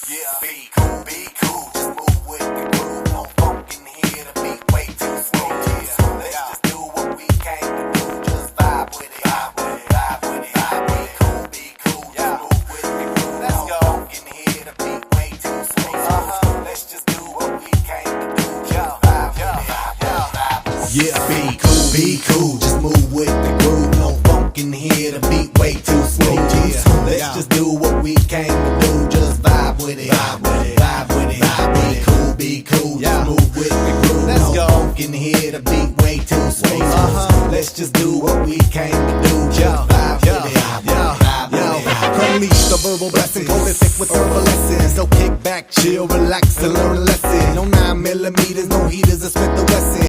Yeah, be cool, just move with the groove. No funk in here, the beat way too smooth. Yeah, let's just do what we came to do. Just vibe with it, vibe with it, vibe with it. Be cool, just move with the groove. Let's go. No funk in here, the beat way too smooth. Let's just do what we came to do. Just vibe with it, vibe with it. Yeah, be cool, just move with the groove. No funk in here, the beat way too smooth. Yeah, let's just do what we came to do. Just vibe with it, vibe with it, vibe with it. Be cool, just move with the groove. Let's go. No funk in here, the beat way too smooth. Let's just do what we came to do. Just vibe with it, vibe with it. Unleash the verbal blessing, prolific with herbal lessons. So kick back, chill, relax, and learn a lesson. No 9mm, no heaters, I spit the Wesson.